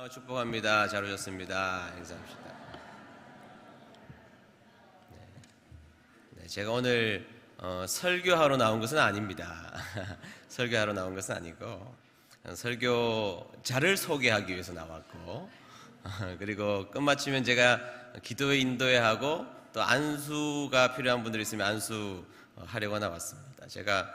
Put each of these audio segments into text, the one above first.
축복합니다. 잘 오셨습니다. 인사합시다. 네, 제가 오늘 설교하러 나온 것은 아닙니다. 설교하러 나온 것은 아니고 설교자를 소개하기 위해서 나왔고 그리고 끝마치면 제가 기도회 인도회하고 또 안수가 필요한 분들이 있으면 안수하려고 나왔습니다. 제가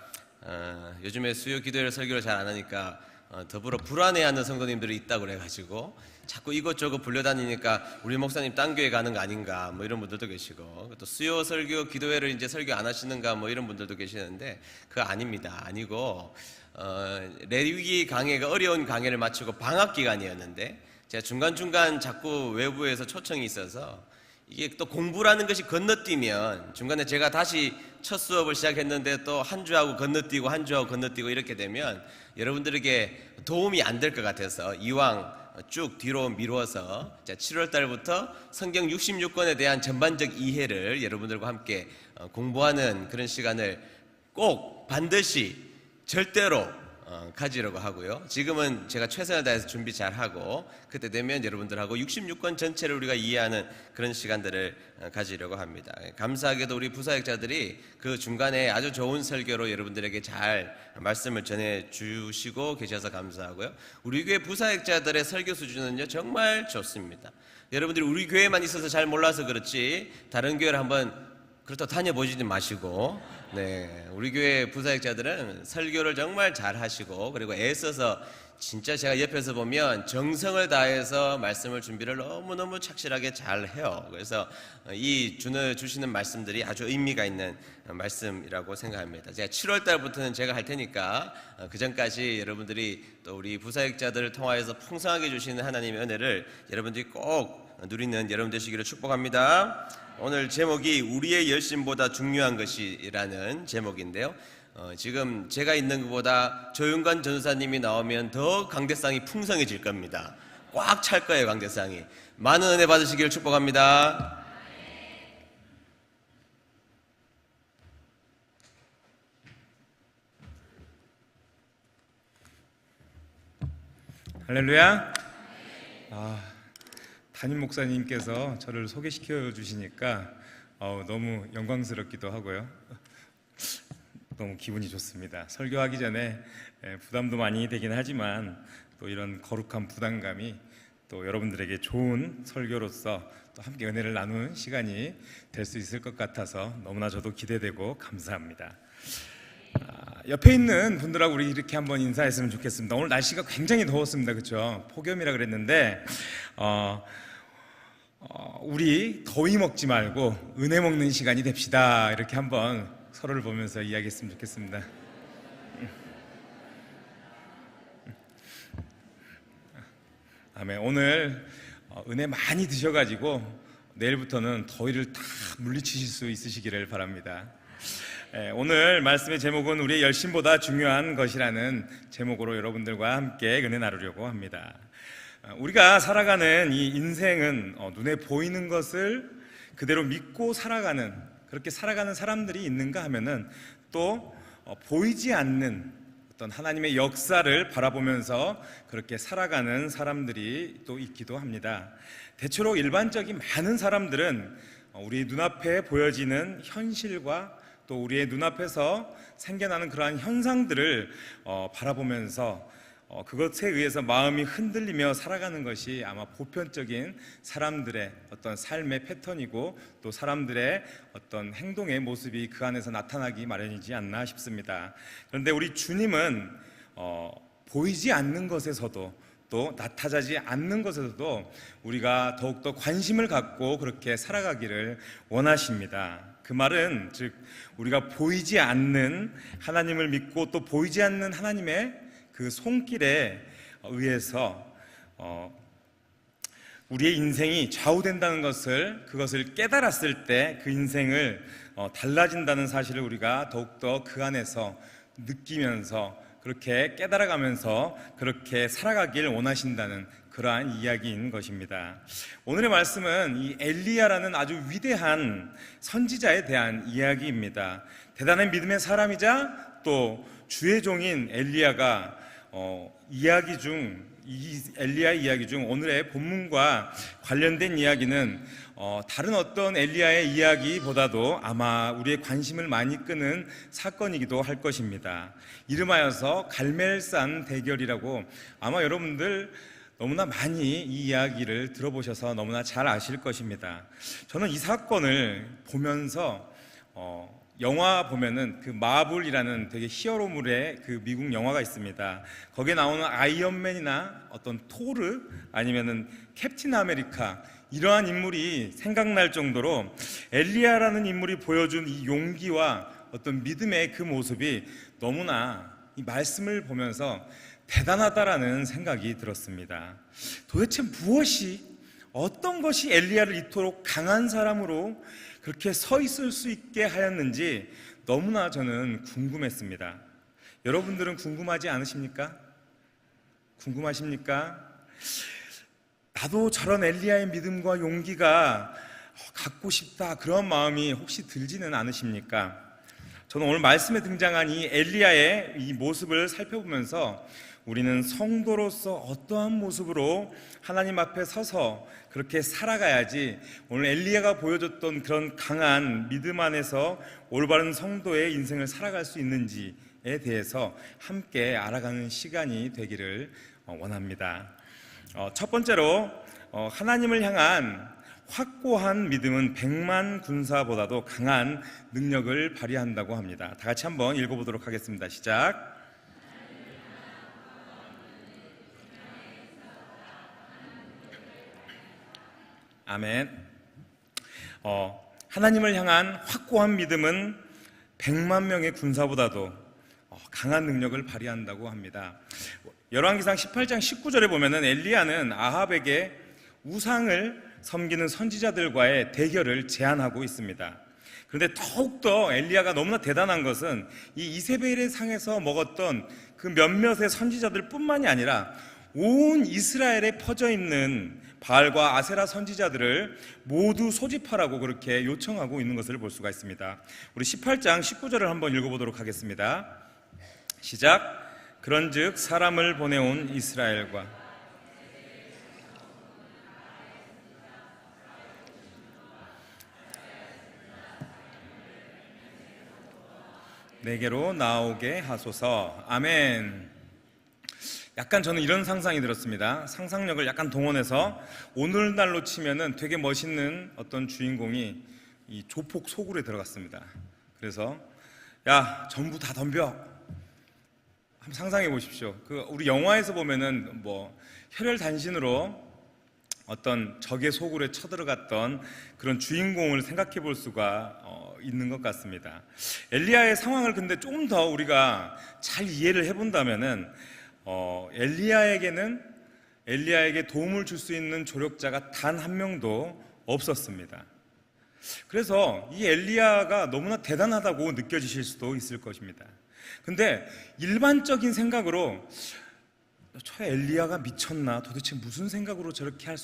요즘에 수요 기도회를 설교를 잘 안 하니까 더불어 불안해하는 성도님들이 있다고 그래가지고 자꾸 이것저것 불려다니니까 우리 목사님 딴 교회 가는 거 아닌가 뭐 이런 분들도 계시고 또 수요 설교 기도회를 이제 설교 안 하시는가 뭐 이런 분들도 계시는데 그거 아닙니다. 아니고 레위기 강해가 어려운 강해를 마치고 방학 기간이었는데 제가 중간중간 자꾸 외부에서 초청이 있어서 이게 또 공부라는 것이 건너뛰면 중간에 제가 다시 첫 수업을 시작했는데 또 한 주하고 건너뛰고 한 주하고 건너뛰고 이렇게 되면 여러분들에게 도움이 안 될 것 같아서 이왕 쭉 뒤로 미루어서 7월 달부터 성경 66권에 대한 전반적 이해를 여러분들과 함께 공부하는 그런 시간을 꼭 반드시 절대로 가지려고 하고요. 지금은 제가 최선을 다해서 준비 잘하고 그때 되면 여러분들하고 66권 전체를 우리가 이해하는 그런 시간들을 가지려고 합니다. 감사하게도 우리 부사역자들이 그 중간에 아주 좋은 설교로 여러분들에게 잘 말씀을 전해주시고 계셔서 감사하고요. 우리 교회 부사역자들의 설교 수준은요 정말 좋습니다. 여러분들이 우리 교회만 있어서 잘 몰라서 그렇지 다른 교회를 한번 그렇다고 다녀보지는 마시고 우리 교회 부사역자들은 설교를 정말 잘 하시고 그리고 애써서 진짜 제가 옆에서 보면 정성을 다해서 말씀을 준비를 너무너무 착실하게 잘 해요. 그래서 이 주시는 말씀들이 아주 의미가 있는 말씀이라고 생각합니다. 제가 7월 달부터는 제가 할 테니까 그 전까지 여러분들이 또 우리 부사역자들을 통하여서 풍성하게 주시는 하나님의 은혜를 여러분들이 꼭 누리는 여러분 되시기를 축복합니다. 오늘 제목이 우리의 열심보다 중요한 것이라는 제목인데요. 지금 제가 있는 것보다 조윤관 전사님이 나오면 더 강대상이 풍성해질 겁니다. 꽉 찰 거예요. 강대상이. 많은 은혜 받으시기를 축복합니다. 할렐루야. 담임 목사님께서 저를 소개시켜 주시니까 너무 영광스럽기도 하고요. 너무 기분이 좋습니다. 설교하기 전에 부담도 많이 되긴 하지만 또 이런 거룩한 부담감이 또 여러분들에게 좋은 설교로서 또 함께 은혜를 나누는 시간이 될 수 있을 것 같아서 너무나 저도 기대되고 감사합니다. 옆에 있는 분들하고 우리 이렇게 한번 인사했으면 좋겠습니다. 오늘 날씨가 굉장히 더웠습니다. 그렇죠? 폭염이라 그랬는데 우리 더위 먹지 말고 은혜 먹는 시간이 됩시다. 이렇게 한번 서로를 보면서 이야기했으면 좋겠습니다. 아멘. 오늘 은혜 많이 드셔가지고 내일부터는 더위를 다 물리치실 수 있으시기를 바랍니다. 오늘 말씀의 제목은 우리의 열심보다 중요한 것이라는 제목으로 여러분들과 함께 은혜 나누려고 합니다. 우리가 살아가는 이 인생은 눈에 보이는 것을 그대로 믿고 살아가는 그렇게 살아가는 사람들이 있는가 하면은 또 보이지 않는 어떤 하나님의 역사를 바라보면서 그렇게 살아가는 사람들이 또 있기도 합니다. 대체로 일반적인 많은 사람들은 우리 눈앞에 보여지는 현실과 또 우리의 눈앞에서 생겨나는 그러한 현상들을 바라보면서 그것에 의해서 마음이 흔들리며 살아가는 것이 아마 보편적인 사람들의 어떤 삶의 패턴이고 또 사람들의 어떤 행동의 모습이 그 안에서 나타나기 마련이지 않나 싶습니다. 그런데 우리 주님은 보이지 않는 것에서도 또 나타나지 않는 것에서도 우리가 더욱더 관심을 갖고 그렇게 살아가기를 원하십니다. 그 말은 즉 우리가 보이지 않는 하나님을 믿고 또 보이지 않는 하나님의 그 손길에 의해서 우리의 인생이 좌우된다는 그것을 깨달았을 때 그 인생을 달라진다는 사실을 우리가 더욱더 그 안에서 느끼면서 그렇게 깨달아가면서 그렇게 살아가길 원하신다는 그러한 이야기인 것입니다. 오늘의 말씀은 이 엘리야라는 아주 위대한 선지자에 대한 이야기입니다. 대단한 믿음의 사람이자 또 주의 종인 엘리야가 이야기 중 이 엘리야의 이야기 중 오늘의 본문과 관련된 이야기는 다른 어떤 엘리야의 이야기보다도 아마 우리의 관심을 많이 끄는 사건이기도 할 것입니다. 이름하여서 갈멜산 대결이라고 아마 여러분들 너무나 많이 이 이야기를 들어보셔서 너무나 잘 아실 것입니다. 저는 이 사건을 보면서 영화 보면은 그 마블이라는 되게 히어로물의 그 미국 영화가 있습니다. 거기에 나오는 아이언맨이나 어떤 토르 아니면은 캡틴 아메리카 이러한 인물이 생각날 정도로 엘리야라는 인물이 보여준 이 용기와 어떤 믿음의 그 모습이 너무나 이 말씀을 보면서 대단하다라는 생각이 들었습니다. 도대체 무엇이 어떤 것이 엘리야를 이토록 강한 사람으로 그렇게 서 있을 수 있게 하였는지 너무나 저는 궁금했습니다. 여러분들은 궁금하지 않으십니까? 궁금하십니까? 나도 저런 엘리야의 믿음과 용기가 갖고 싶다 그런 마음이 혹시 들지는 않으십니까? 저는 오늘 말씀에 등장한 이 엘리야의 이 모습을 살펴보면서 우리는 성도로서 어떠한 모습으로 하나님 앞에 서서 그렇게 살아가야지 오늘 엘리야가 보여줬던 그런 강한 믿음 안에서 올바른 성도의 인생을 살아갈 수 있는지에 대해서 함께 알아가는 시간이 되기를 원합니다. 첫 번째로 하나님을 향한 확고한 믿음은 100만 군사보다도 강한 능력을 발휘한다고 합니다. 다 같이 한번 읽어보도록 하겠습니다. 시작. 아멘. 하나님을 향한 확고한 믿음은 100만 명의 군사보다도 강한 능력을 발휘한다고 합니다. 열왕기상 18장 19절에 보면은 엘리야는 아합에게 우상을 섬기는 선지자들과의 대결을 제안하고 있습니다. 그런데 더욱더 엘리야가 너무나 대단한 것은 이 이세벨의 상에서 먹었던 그 몇몇의 선지자들 뿐만이 아니라 온 이스라엘에 퍼져 있는 바알과 아세라 선지자들을 모두 소집하라고 그렇게 요청하고 있는 것을 볼 수가 있습니다. 우리 18장 19절을 한번 읽어보도록 하겠습니다. 시작. 그런즉 사람을 보내온 이스라엘과 내게로 나오게 하소서. 아멘. 약간 저는 이런 상상이 들었습니다. 상상력을 약간 동원해서 오늘날로 치면은 되게 멋있는 어떤 주인공이 이 조폭 소굴에 들어갔습니다. 그래서 야, 전부 다 덤벼. 한번 상상해 보십시오. 그 우리 영화에서 보면은 뭐 혈혈단신으로 어떤 적의 소굴에 쳐들어갔던 그런 주인공을 생각해 볼 수가 있는 것 같습니다. 엘리야의 상황을 근데 조금 더 우리가 잘 이해를 해본다면은 엘리야에게 도움을 줄 수 있는 조력자가 단 한 명도 없었습니다. 그래서 이 엘리야가 너무나 대단하다고 느껴지실 수도 있을 것입니다. 근데 일반적인 생각으로 저 엘리야가 미쳤나? 도대체 무슨 생각으로 저렇게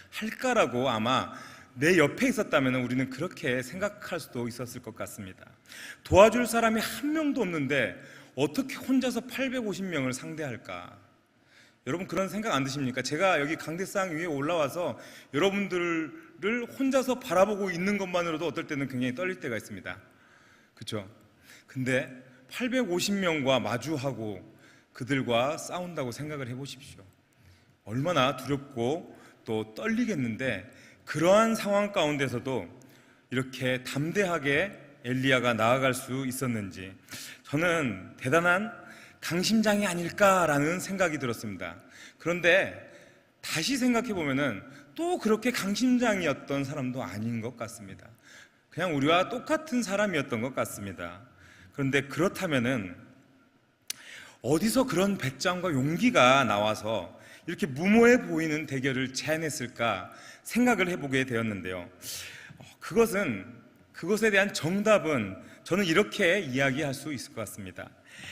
할까라고 아마 내 옆에 있었다면 우리는 그렇게 생각할 수도 있었을 것 같습니다. 도와줄 사람이 한 명도 없는데 어떻게 혼자서 850명을 상대할까? 여러분 그런 생각 안 드십니까? 제가 여기 강대상 위에 올라와서 여러분들을 혼자서 바라보고 있는 것만으로도 어떨 때는 굉장히 떨릴 때가 있습니다. 그렇죠? 근데 850명과 마주하고 그들과 싸운다고 생각을 해보십시오. 얼마나 두렵고 또 떨리겠는데 그러한 상황 가운데서도 이렇게 담대하게 엘리야가 나아갈 수 있었는지 저는 대단한 강심장이 아닐까라는 생각이 들었습니다. 그런데 다시 생각해 보면은 또 그렇게 강심장이었던 사람도 아닌 것 같습니다. 그냥 우리와 똑같은 사람이었던 것 같습니다. 그런데 그렇다면은 어디서 그런 배짱과 용기가 나와서 이렇게 무모해 보이는 대결을 제안했을까 생각을 해보게 되었는데요. 그것에 대한 정답은 저는 이렇게 이야기할 수 있을 것 같습니다.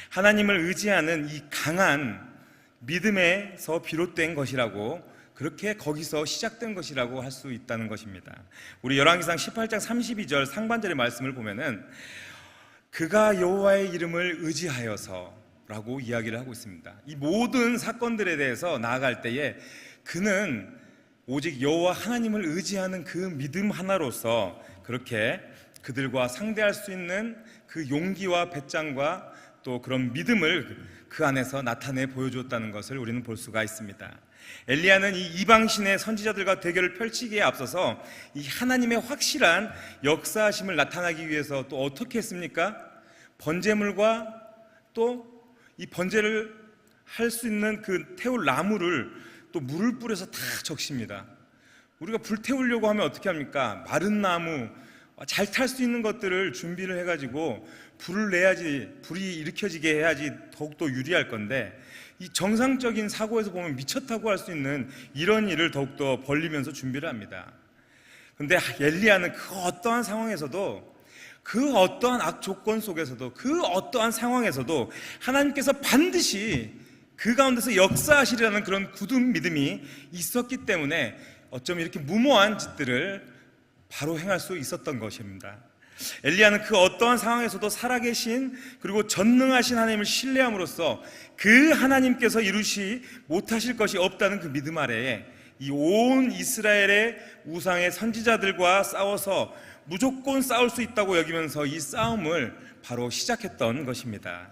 하나님을 의지하는 이 강한 믿음에서 비롯된 것이라고, 그렇게 거기서 시작된 것이라고 할 수 있다는 것입니다. 우리 열왕기상 18장 32절 상반절의 말씀을 보면은 그가 여호와의 이름을 의지하여서 라고 이야기를 하고 있습니다. 이 모든 사건들에 대해서 나아갈 때에 그는 오직 여호와 하나님을 의지하는 그 믿음 하나로서 그렇게 그들과 상대할 수 있는 그 용기와 배짱과 또 그런 믿음을 그 안에서 나타내 보여주었다는 것을 우리는 볼 수가 있습니다. 엘리야는 이 이방신의 선지자들과 대결을 펼치기에 앞서서 이 하나님의 확실한 역사하심을 나타나기 위해서 또 어떻게 했습니까? 번제물과 또 이 번제를 할 수 있는 그 태울 나무를 또 물을 뿌려서 다 적십니다. 우리가 불 태우려고 하면 어떻게 합니까? 마른 나무, 잘 탈 수 있는 것들을 준비를 해가지고 불을 내야지, 불이 일으켜지게 해야지 더욱더 유리할 건데, 이 정상적인 사고에서 보면 미쳤다고 할 수 있는 이런 일을 더욱더 벌리면서 준비를 합니다. 그런데 엘리야는 그 어떠한 상황에서도, 그 어떠한 악조건 속에서도, 그 어떠한 상황에서도 하나님께서 반드시 그 가운데서 역사하시리라는 그런 굳은 믿음이 있었기 때문에 어쩜 이렇게 무모한 짓들을 바로 행할 수 있었던 것입니다. 엘리야는 그 어떠한 상황에서도 살아계신 그리고 전능하신 하나님을 신뢰함으로써 그 하나님께서 이루시 못하실 것이 없다는 그 믿음 아래에 이 온 이스라엘의 우상의 선지자들과 싸워서 무조건 싸울 수 있다고 여기면서 이 싸움을 바로 시작했던 것입니다.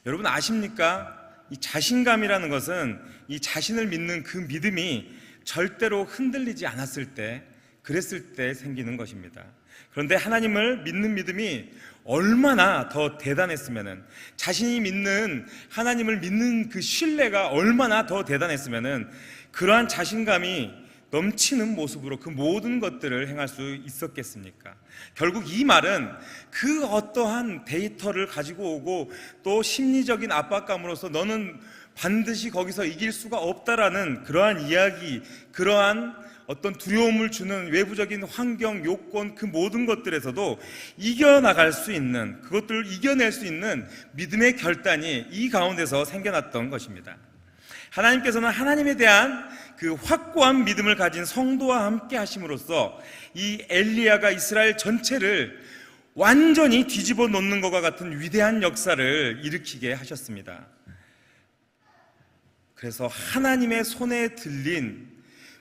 여러분 아십니까? 이 자신감이라는 것은 이 자신을 믿는 그 믿음이 절대로 흔들리지 않았을 때, 그랬을 때 생기는 것입니다. 그런데 하나님을 믿는 믿음이 얼마나 더 대단했으면은, 자신이 믿는 하나님을 믿는 그 신뢰가 얼마나 더 대단했으면은 그러한 자신감이 넘치는 모습으로 그 모든 것들을 행할 수 있었겠습니까? 결국 이 말은 그 어떠한 데이터를 가지고 오고 또 심리적인 압박감으로써 너는 반드시 거기서 이길 수가 없다라는 그러한 이야기, 그러한 어떤 두려움을 주는 외부적인 환경, 요건, 그 모든 것들에서도 이겨나갈 수 있는, 그것들을 이겨낼 수 있는 믿음의 결단이 이 가운데서 생겨났던 것입니다. 하나님께서는 하나님에 대한 그 확고한 믿음을 가진 성도와 함께 하심으로써 이 엘리야가 이스라엘 전체를 완전히 뒤집어 놓는 것과 같은 위대한 역사를 일으키게 하셨습니다. 그래서 하나님의 손에 들린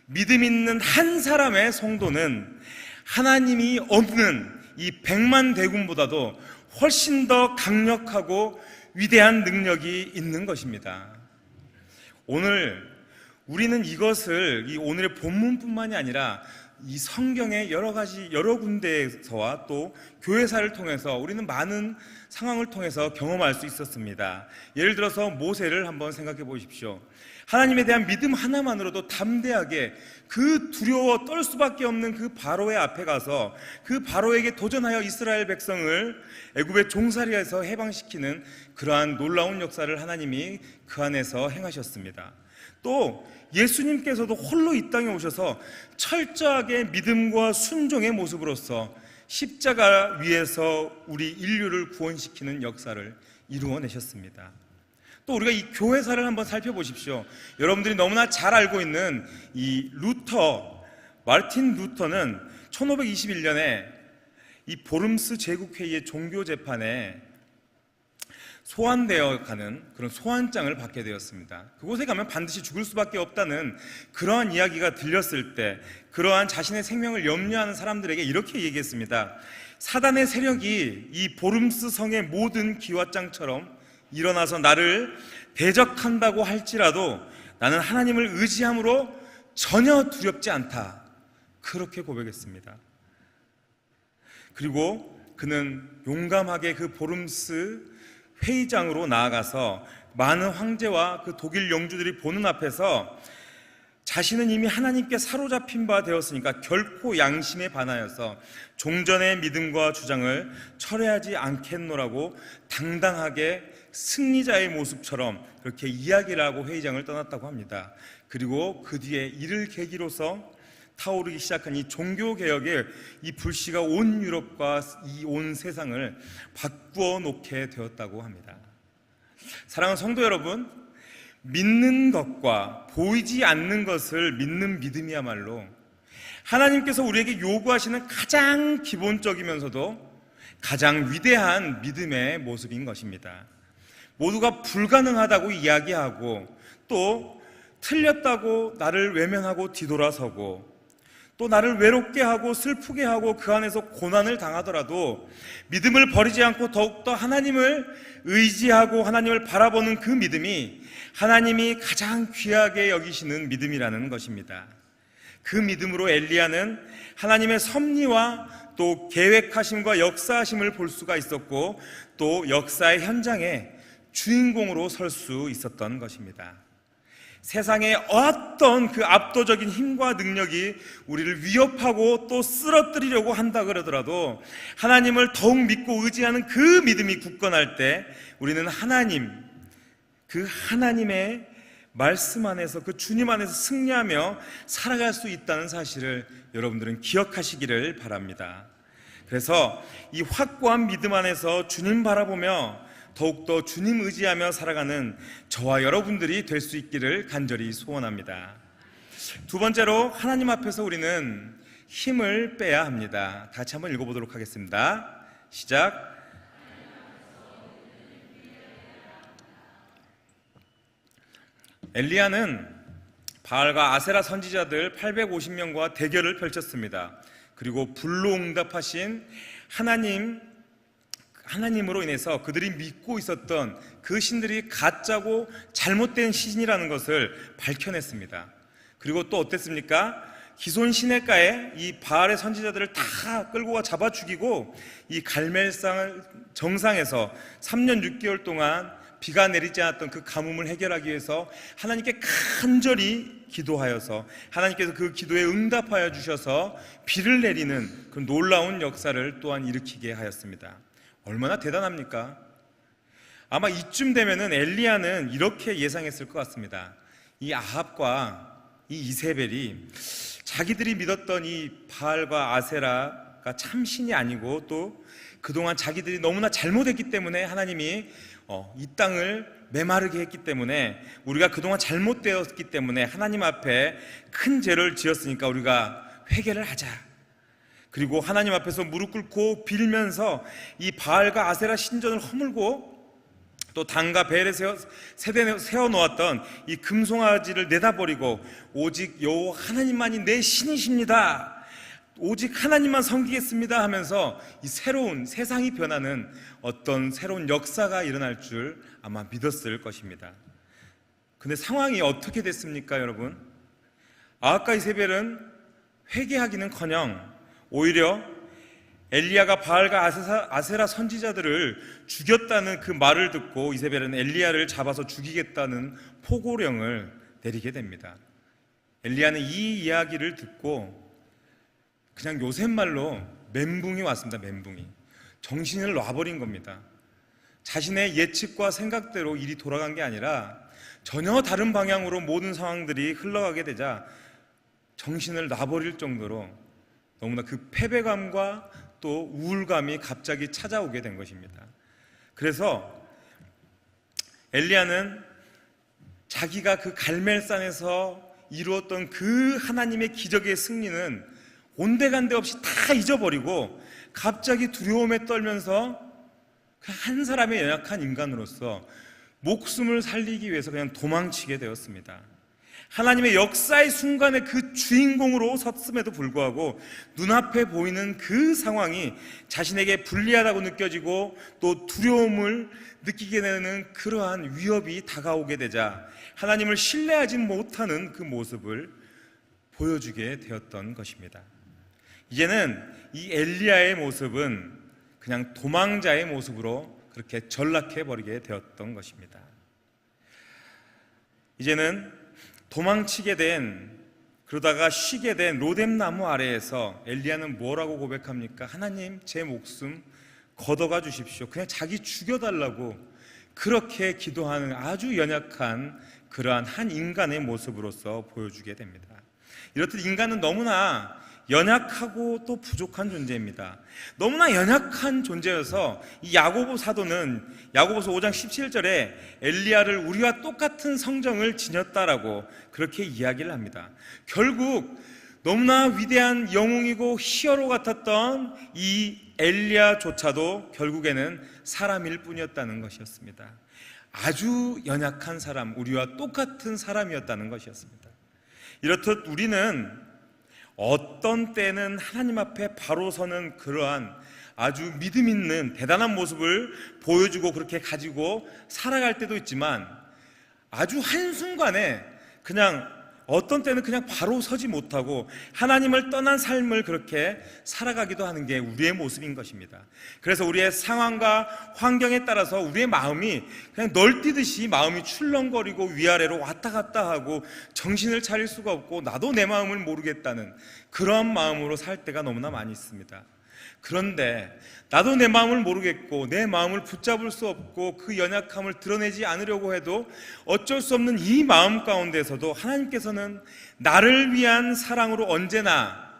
믿음 있는 한 사람의 성도는 하나님이 없는 이 100만 대군보다도 훨씬 더 강력하고 위대한 능력이 있는 것입니다. 오늘 우리는 이것을 이 오늘의 본문뿐만이 아니라 이 성경의 여러 군데에서와 또 교회사를 통해서 우리는 많은 상황을 통해서 경험할 수 있었습니다. 예를 들어서 모세를 한번 생각해 보십시오. 하나님에 대한 믿음 하나만으로도 담대하게 그 두려워 떨 수밖에 없는 그 바로의 앞에 가서 그 바로에게 도전하여 이스라엘 백성을 애굽의 종살이에서 해방시키는 그러한 놀라운 역사를 하나님이 그 안에서 행하셨습니다. 또 예수님께서도 홀로 이 땅에 오셔서 철저하게 믿음과 순종의 모습으로서 십자가 위에서 우리 인류를 구원시키는 역사를 이루어내셨습니다. 또 우리가 이 교회사를 한번 살펴보십시오. 여러분들이 너무나 잘 알고 있는 이 마르틴 루터는 1521년에 이 보름스 제국회의의 종교재판에 소환되어 가는 그런 소환장을 받게 되었습니다. 그곳에 가면 반드시 죽을 수밖에 없다는 그러한 이야기가 들렸을 때 그러한 자신의 생명을 염려하는 사람들에게 이렇게 얘기했습니다. 사단의 세력이 이 보름스 성의 모든 기와장처럼 일어나서 나를 대적한다고 할지라도 나는 하나님을 의지함으로 전혀 두렵지 않다. 그렇게 고백했습니다. 그리고 그는 용감하게 그 보름스 회의장으로 나아가서 많은 황제와 그 독일 영주들이 보는 앞에서 자신은 이미 하나님께 사로잡힌 바 되었으니까 결코 양심에 반하여서 종전의 믿음과 주장을 철회하지 않겠노라고 당당하게 승리자의 모습처럼 그렇게 이야기를 하고 회의장을 떠났다고 합니다. 그리고 그 뒤에 이를 계기로서 타오르기 시작한 이 종교개혁의 이 불씨가 온 유럽과 이 온 세상을 바꾸어 놓게 되었다고 합니다. 사랑하는 성도 여러분, 믿는 것과 보이지 않는 것을 믿는 믿음이야말로 하나님께서 우리에게 요구하시는 가장 기본적이면서도 가장 위대한 믿음의 모습인 것입니다. 모두가 불가능하다고 이야기하고 또 틀렸다고 나를 외면하고 뒤돌아서고 또 나를 외롭게 하고 슬프게 하고 그 안에서 고난을 당하더라도 믿음을 버리지 않고 더욱더 하나님을 의지하고 하나님을 바라보는 그 믿음이 하나님이 가장 귀하게 여기시는 믿음이라는 것입니다. 그 믿음으로 엘리야는 하나님의 섭리와 또 계획하심과 역사하심을 볼 수가 있었고 또 역사의 현장에 주인공으로 설 수 있었던 것입니다. 세상의 어떤 그 압도적인 힘과 능력이 우리를 위협하고 또 쓰러뜨리려고 한다 그러더라도 하나님을 더욱 믿고 의지하는 그 믿음이 굳건할 때 우리는 하나님, 그 하나님의 말씀 안에서 그 주님 안에서 승리하며 살아갈 수 있다는 사실을 여러분들은 기억하시기를 바랍니다. 그래서 이 확고한 믿음 안에서 주님 바라보며 더욱더 주님 의지하며 살아가는 저와 여러분들이 될 수 있기를 간절히 소원합니다. 두 번째로 하나님 앞에서 우리는 힘을 빼야 합니다. 같이 한번 읽어보도록 하겠습니다. 시작. 엘리야는 바알과 아세라 선지자들 850명과 대결을 펼쳤습니다. 그리고 불로 응답하신 하나님으로 인해서 그들이 믿고 있었던 그 신들이 가짜고 잘못된 신이라는 것을 밝혀냈습니다. 그리고 또 어땠습니까? 기손 시내가에 이 바알의 선지자들을 다 끌고 잡아 죽이고 이 갈멜산 정상에서 3년 6개월 동안 비가 내리지 않았던 그 가뭄을 해결하기 위해서 하나님께 간절히 기도하여서 하나님께서 그 기도에 응답하여 주셔서 비를 내리는 그 놀라운 역사를 또한 일으키게 하였습니다. 얼마나 대단합니까? 아마 이쯤 되면은 엘리야는 이렇게 예상했을 것 같습니다. 이 아합과 이 이세벨이 자기들이 믿었던 이 바알과 아세라가 참 신이 아니고 또 그동안 자기들이 너무나 잘못했기 때문에 하나님이 이 땅을 메마르게 했기 때문에 우리가 그동안 잘못되었기 때문에 하나님 앞에 큰 죄를 지었으니까 우리가 회개를 하자. 그리고 하나님 앞에서 무릎 꿇고 빌면서 이 바알과 아세라 신전을 허물고 또 단과 벨에 세워놓았던 이 금송아지를 내다버리고 오직 여호와 하나님만이 내 신이십니다. 오직 하나님만 섬기겠습니다 하면서 이 새로운 세상이 변하는 어떤 새로운 역사가 일어날 줄 아마 믿었을 것입니다. 근데 상황이 어떻게 됐습니까, 여러분? 아합과 이세벨은 회개하기는커녕 오히려 엘리야가 바알과 아세라 선지자들을 죽였다는 그 말을 듣고 이세벨은 엘리야를 잡아서 죽이겠다는 포고령을 내리게 됩니다. 엘리야는 이 이야기를 듣고 그냥 요새 말로 멘붕이 왔습니다. 멘붕이. 정신을 놔버린 겁니다. 자신의 예측과 생각대로 일이 돌아간 게 아니라 전혀 다른 방향으로 모든 상황들이 흘러가게 되자 정신을 놔버릴 정도로 너무나 그 패배감과 또 우울감이 갑자기 찾아오게 된 것입니다. 그래서 엘리야는 자기가 그 갈멜산에서 이루었던 그 하나님의 기적의 승리는 온데간데 없이 다 잊어버리고 갑자기 두려움에 떨면서 한 사람의 연약한 인간으로서 목숨을 살리기 위해서 그냥 도망치게 되었습니다. 하나님의 역사의 순간에 그 주인공으로 섰음에도 불구하고 눈앞에 보이는 그 상황이 자신에게 불리하다고 느껴지고 또 두려움을 느끼게 되는 그러한 위협이 다가오게 되자 하나님을 신뢰하지 못하는 그 모습을 보여주게 되었던 것입니다. 이제는 이 엘리야의 모습은 그냥 도망자의 모습으로 그렇게 전락해버리게 되었던 것입니다. 이제는 도망치게 된, 그러다가 쉬게 된 로뎀나무 아래에서 엘리야는 뭐라고 고백합니까? 하나님, 제 목숨 걷어가 주십시오. 그냥 자기 죽여달라고 그렇게 기도하는 아주 연약한 그러한 한 인간의 모습으로서 보여주게 됩니다. 이렇듯 인간은 너무나 연약하고 또 부족한 존재입니다. 너무나 연약한 존재여서 이 야고보 사도는 야고보서 5장 17절에 엘리야를 우리와 똑같은 성정을 지녔다라고 그렇게 이야기를 합니다. 결국 너무나 위대한 영웅이고 히어로 같았던 이 엘리야조차도 결국에는 사람일 뿐이었다는 것이었습니다. 아주 연약한 사람, 우리와 똑같은 사람이었다는 것이었습니다. 이렇듯 우리는 어떤 때는 하나님 앞에 바로 서는 그러한 아주 믿음 있는 대단한 모습을 보여주고 그렇게 가지고 살아갈 때도 있지만, 아주 한순간에 그냥 어떤 때는 그냥 바로 서지 못하고 하나님을 떠난 삶을 그렇게 살아가기도 하는 게 우리의 모습인 것입니다. 그래서 우리의 상황과 환경에 따라서 우리의 마음이 그냥 널뛰듯이 마음이 출렁거리고 위아래로 왔다 갔다 하고 정신을 차릴 수가 없고 나도 내 마음을 모르겠다는 그러한 마음으로 살 때가 너무나 많이 있습니다. 그런데 나도 내 마음을 모르겠고 내 마음을 붙잡을 수 없고 그 연약함을 드러내지 않으려고 해도 어쩔 수 없는 이 마음 가운데서도 하나님께서는 나를 위한 사랑으로 언제나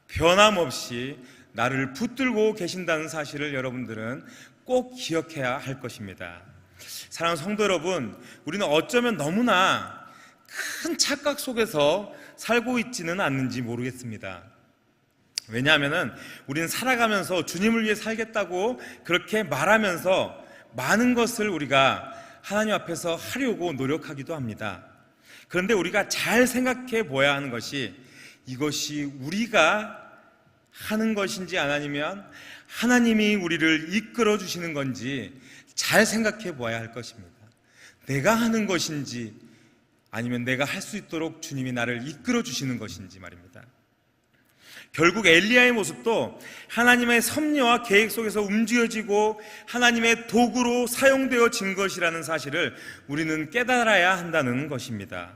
변함없이 나를 붙들고 계신다는 사실을 여러분들은 꼭 기억해야 할 것입니다. 사랑하는 성도 여러분, 우리는 어쩌면 너무나 큰 착각 속에서 살고 있지는 않는지 모르겠습니다. 왜냐하면 우리는 살아가면서 주님을 위해 살겠다고 그렇게 말하면서 많은 것을 우리가 하나님 앞에서 하려고 노력하기도 합니다. 그런데 우리가 잘 생각해 보아야 하는 것이 이것이 우리가 하는 것인지 아니면 하나님이 우리를 이끌어 주시는 건지 잘 생각해 보아야 할 것입니다. 내가 하는 것인지 아니면 내가 할 수 있도록 주님이 나를 이끌어 주시는 것인지 말입니다. 결국 엘리야의 모습도 하나님의 섭리와 계획 속에서 움직여지고 하나님의 도구로 사용되어진 것이라는 사실을 우리는 깨달아야 한다는 것입니다.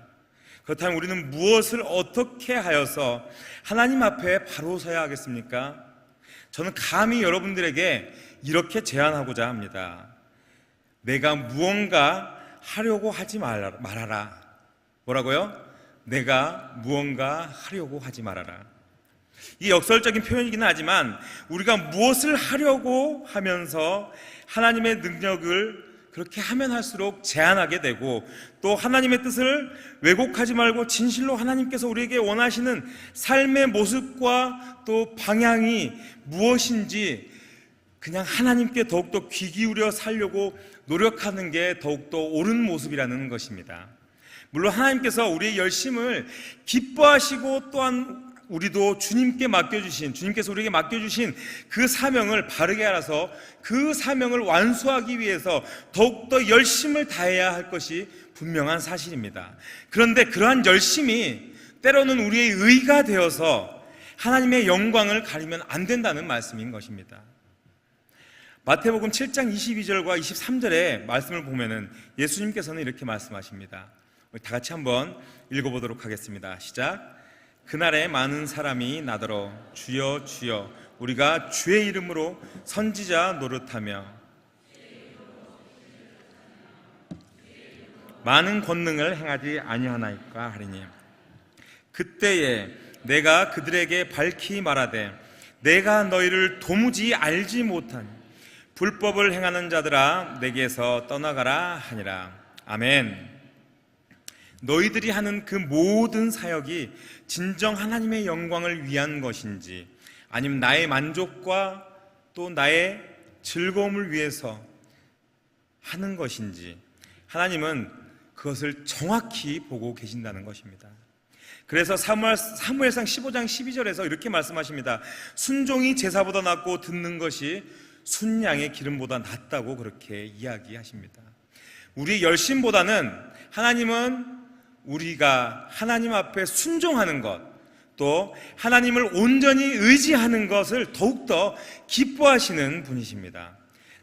그렇다면 우리는 무엇을 어떻게 하여서 하나님 앞에 바로 서야 하겠습니까? 저는 감히 여러분들에게 이렇게 제안하고자 합니다. 내가 무언가 하려고 하지 말아라. 뭐라고요? 내가 무언가 하려고 하지 말아라. 이 역설적인 표현이기는 하지만 우리가 무엇을 하려고 하면서 하나님의 능력을 그렇게 하면 할수록 제한하게 되고, 또 하나님의 뜻을 왜곡하지 말고 진실로 하나님께서 우리에게 원하시는 삶의 모습과 또 방향이 무엇인지 그냥 하나님께 더욱더 귀 기울여 살려고 노력하는 게 더욱더 옳은 모습이라는 것입니다. 물론 하나님께서 우리의 열심을 기뻐하시고 또한 우리도 주님께서 우리에게 맡겨주신 그 사명을 바르게 알아서 그 사명을 완수하기 위해서 더욱더 열심을 다해야 할 것이 분명한 사실입니다. 그런데 그러한 열심이 때로는 우리의 의가 되어서 하나님의 영광을 가리면 안 된다는 말씀인 것입니다. 마태복음 7장 22절과 23절의 말씀을 보면은 예수님께서는 이렇게 말씀하십니다. 우리 다 같이 한번 읽어보도록 하겠습니다. 시작. 그날에 많은 사람이 나더러 주여 주여 우리가 주의 이름으로 선지자 노릇하며 많은 권능을 행하지 아니하나이까 하리니, 그때에 내가 그들에게 밝히 말하되 내가 너희를 도무지 알지 못하니 불법을 행하는 자들아 내게서 떠나가라 하니라. 아멘. 너희들이 하는 그 모든 사역이 진정 하나님의 영광을 위한 것인지 아니면 나의 만족과 또 나의 즐거움을 위해서 하는 것인지 하나님은 그것을 정확히 보고 계신다는 것입니다. 그래서 사무엘상 15장 12절에서 이렇게 말씀하십니다. 순종이 제사보다 낫고 듣는 것이 순양의 기름보다 낫다고 그렇게 이야기하십니다. 우리의 열심보다는 하나님은 우리가 하나님 앞에 순종하는 것, 또 하나님을 온전히 의지하는 것을 더욱더 기뻐하시는 분이십니다.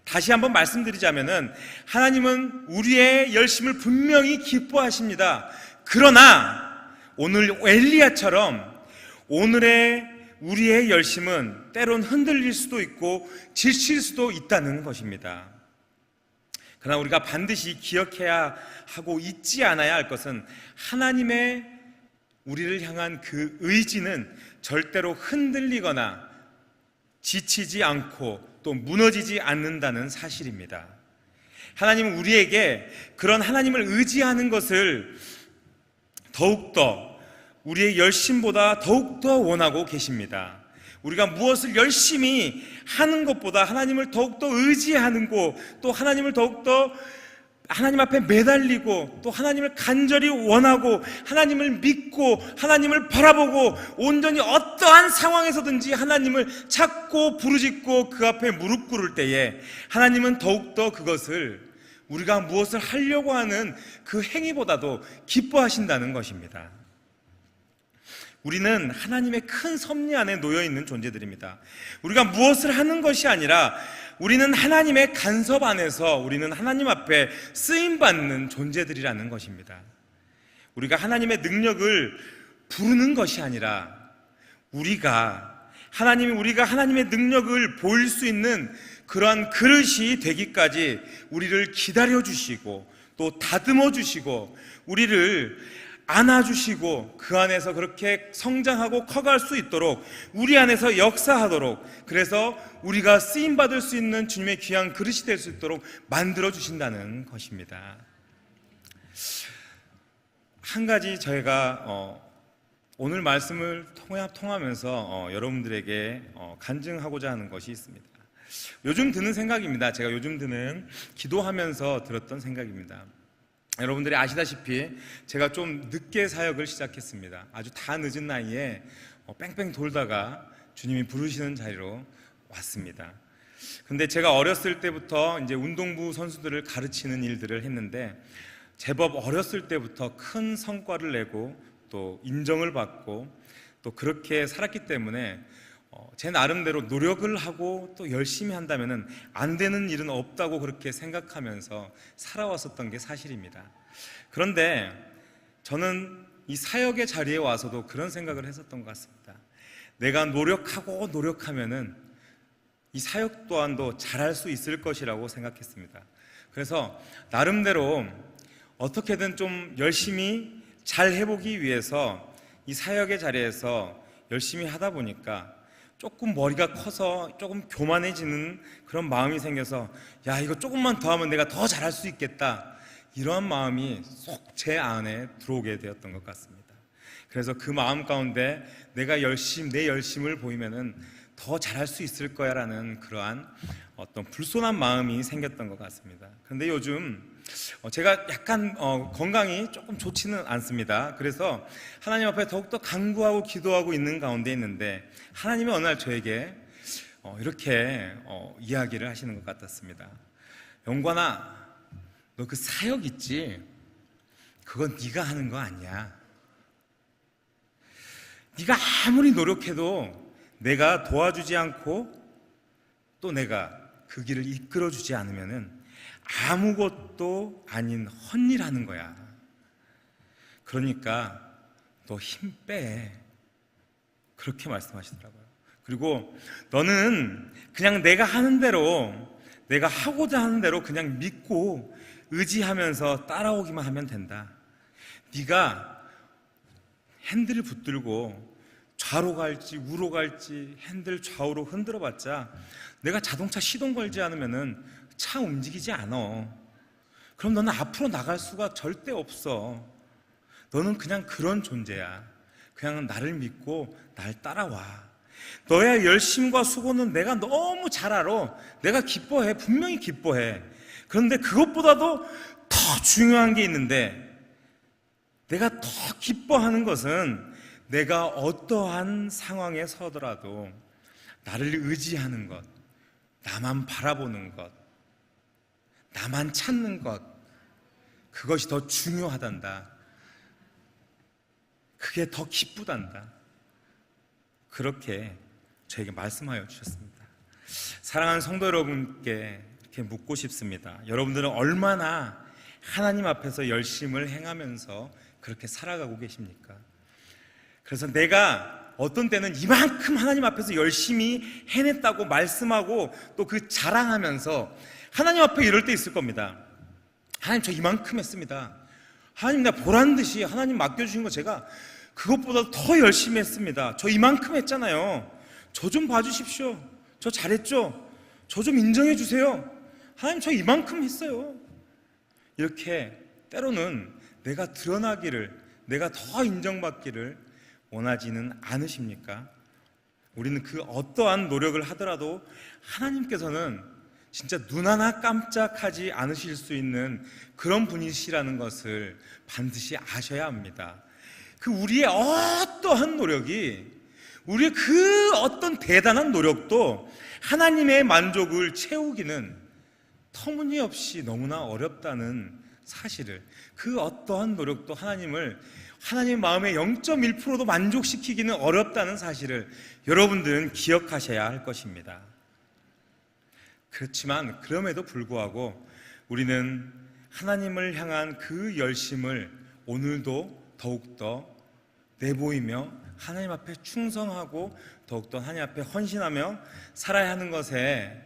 다시 한번 말씀드리자면은 하나님은 우리의 열심을 분명히 기뻐하십니다. 그러나 오늘 엘리야처럼 오늘의 우리의 열심은 때론 흔들릴 수도 있고 지칠 수도 있다는 것입니다. 그러나 우리가 반드시 기억해야 하고 잊지 않아야 할 것은 하나님의 우리를 향한 그 의지는 절대로 흔들리거나 지치지 않고 또 무너지지 않는다는 사실입니다. 하나님은 우리에게 그런 하나님을 의지하는 것을 더욱더 우리의 열심보다 더욱더 원하고 계십니다. 우리가 무엇을 열심히 하는 것보다 하나님을 더욱더 의지하는 것, 또 하나님을 더욱더 하나님 앞에 매달리고 또 하나님을 간절히 원하고 하나님을 믿고 하나님을 바라보고 온전히 어떠한 상황에서든지 하나님을 찾고 부르짖고 그 앞에 무릎 꿇을 때에 하나님은 더욱더 그것을 우리가 무엇을 하려고 하는 그 행위보다도 기뻐하신다는 것입니다. 우리는 하나님의 큰 섭리 안에 놓여 있는 존재들입니다. 우리가 무엇을 하는 것이 아니라 우리는 하나님의 간섭 안에서 우리는 하나님 앞에 쓰임받는 존재들이라는 것입니다. 우리가 하나님의 능력을 부르는 것이 아니라 우리가 하나님의 능력을 보일 수 있는 그러한 그릇이 되기까지 우리를 기다려주시고 또 다듬어주시고 우리를 안아주시고 그 안에서 그렇게 성장하고 커갈 수 있도록 우리 안에서 역사하도록, 그래서 우리가 쓰임받을 수 있는 주님의 귀한 그릇이 될 수 있도록 만들어주신다는 것입니다. 한 가지 저희가 오늘 말씀을 통하면서 여러분들에게 간증하고자 하는 것이 있습니다. 요즘 드는 생각입니다. 제가 요즘 드는 기도하면서 들었던 생각입니다. 여러분들이 아시다시피 제가 좀 늦게 사역을 시작했습니다. 아주 다 늦은 나이에 뺑뺑 돌다가 주님이 부르시는 자리로 왔습니다. 근데 제가 어렸을 때부터 이제 운동부 선수들을 가르치는 일들을 했는데 제법 어렸을 때부터 큰 성과를 내고 또 인정을 받고 또 그렇게 살았기 때문에 제 나름대로 노력을 하고 또 열심히 한다면은 안 되는 일은 없다고 그렇게 생각하면서 살아왔었던 게 사실입니다. 그런데 저는 이 사역의 자리에 와서도 그런 생각을 했었던 것 같습니다. 내가 노력하면은 이 사역 또한도 잘할 수 있을 것이라고 생각했습니다. 그래서 나름대로 어떻게든 좀 열심히 잘 해보기 위해서 이 사역의 자리에서 열심히 하다 보니까 조금 머리가 커서 조금 교만해지는 그런 마음이 생겨서 야, 이거 조금만 더 하면 내가 더 잘할 수 있겠다, 이러한 마음이 쏙 제 안에 들어오게 되었던 것 같습니다. 그래서 그 마음 가운데 내가 내 열심을 보이면은 더 잘할 수 있을 거야 라는 그러한 어떤 불손한 마음이 생겼던 것 같습니다. 그런데 요즘 제가 약간 건강이 조금 좋지는 않습니다. 그래서 하나님 앞에 더욱더 간구하고 기도하고 있는 가운데 있는데 하나님이 어느 날 저에게 이렇게 이야기를 하시는 것 같았습니다. 영관아, 너 그 사역 있지? 그건 네가 하는 거 아니야. 네가 아무리 노력해도 내가 도와주지 않고 또 내가 그 길을 이끌어주지 않으면은 아무것도 아닌 헛일하는 거야. 그러니까 너 힘 빼. 그렇게 말씀하시더라고요. 그리고 너는 그냥 내가 하는 대로, 내가 하고자 하는 대로 그냥 믿고 의지하면서 따라오기만 하면 된다. 네가 핸들을 붙들고 좌로 갈지 우로 갈지 핸들 좌우로 흔들어 봤자 내가 자동차 시동 걸지 않으면은 차 움직이지 않아. 그럼 너는 앞으로 나갈 수가 절대 없어. 너는 그냥 그런 존재야. 그냥 나를 믿고 날 따라와. 너의 열심과 수고는 내가 너무 잘 알아. 내가 기뻐해. 분명히 기뻐해. 그런데 그것보다도 더 중요한 게 있는데, 내가 더 기뻐하는 것은 내가 어떠한 상황에 서더라도 나를 의지하는 것, 나만 바라보는 것, 나만 찾는 것, 그것이 더 중요하단다. 그게 더 기쁘단다. 그렇게 저에게 말씀하여 주셨습니다. 사랑하는 성도 여러분께 이렇게 묻고 싶습니다. 여러분들은 얼마나 하나님 앞에서 열심을 행하면서 그렇게 살아가고 계십니까? 그래서 내가 어떤 때는 이만큼 하나님 앞에서 열심히 해냈다고 말씀하고 또 그 자랑하면서 하나님 앞에 이럴 때 있을 겁니다. 하나님, 저 이만큼 했습니다. 하나님, 나 보란듯이 하나님 맡겨주신 거 제가 그것보다 더 열심히 했습니다. 저 이만큼 했잖아요. 저 좀 봐주십시오. 저 잘했죠? 저 좀 인정해 주세요. 하나님, 저 이만큼 했어요. 이렇게 때로는 내가 드러나기를, 내가 더 인정받기를 원하지는 않으십니까? 우리는 그 어떠한 노력을 하더라도 하나님께서는 진짜 눈 하나 깜짝하지 않으실 수 있는 그런 분이시라는 것을 반드시 아셔야 합니다. 그 우리의 어떠한 노력이, 우리의 그 어떤 대단한 노력도 하나님의 만족을 채우기는 터무니없이 너무나 어렵다는 사실을, 그 어떠한 노력도 하나님 마음의 0.1%도 만족시키기는 어렵다는 사실을 여러분들은 기억하셔야 할 것입니다. 그렇지만 그럼에도 불구하고 우리는 하나님을 향한 그 열심을 오늘도 더욱더 내보이며 하나님 앞에 충성하고 더욱더 하나님 앞에 헌신하며 살아야 하는 것에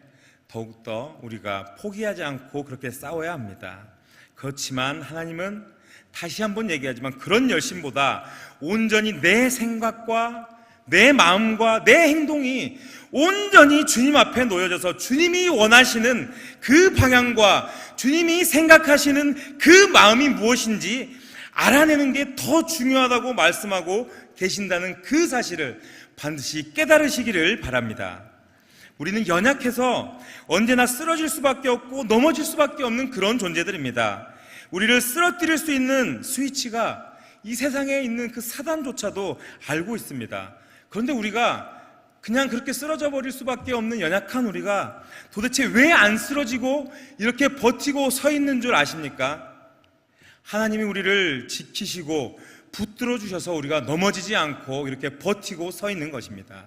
더욱더 우리가 포기하지 않고 그렇게 싸워야 합니다. 그렇지만 하나님은 다시 한번 얘기하지만 그런 열심보다 온전히 내 생각과 내 마음과 내 행동이 온전히 주님 앞에 놓여져서 주님이 원하시는 그 방향과 주님이 생각하시는 그 마음이 무엇인지 알아내는 게 더 중요하다고 말씀하고 계신다는 그 사실을 반드시 깨달으시기를 바랍니다. 우리는 연약해서 언제나 쓰러질 수밖에 없고 넘어질 수밖에 없는 그런 존재들입니다. 우리를 쓰러뜨릴 수 있는 스위치가 이 세상에 있는 그 사단조차도 알고 있습니다. 그런데 우리가 그냥 그렇게 쓰러져 버릴 수밖에 없는 연약한 우리가 도대체 왜 안 쓰러지고 이렇게 버티고 서 있는 줄 아십니까? 하나님이 우리를 지키시고 붙들어 주셔서 우리가 넘어지지 않고 이렇게 버티고 서 있는 것입니다.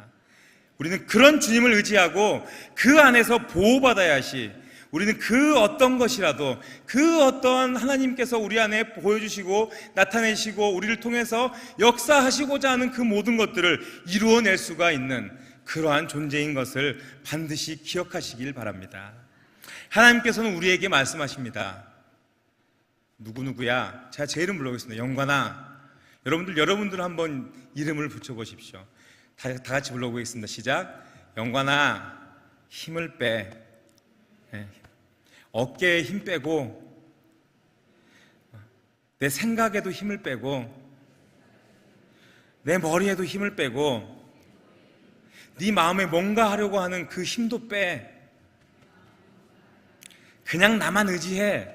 우리는 그런 주님을 의지하고 그 안에서 보호받아야 하시, 우리는 그 어떤 것이라도 그 어떠한 하나님께서 우리 안에 보여주시고 나타내시고 우리를 통해서 역사하시고자 하는 그 모든 것들을 이루어낼 수가 있는 그러한 존재인 것을 반드시 기억하시길 바랍니다. 하나님께서는 우리에게 말씀하십니다. 누구누구야, 제가 제 이름 불러보겠습니다. 영관아. 여러분들 한번 이름을 붙여보십시오. 다 같이 불러보겠습니다. 시작. 영관아, 힘을 빼. 어깨에 힘 빼고, 내 생각에도 힘을 빼고, 내 머리에도 힘을 빼고, 네 마음에 뭔가 하려고 하는 그 힘도 빼. 그냥 나만 의지해.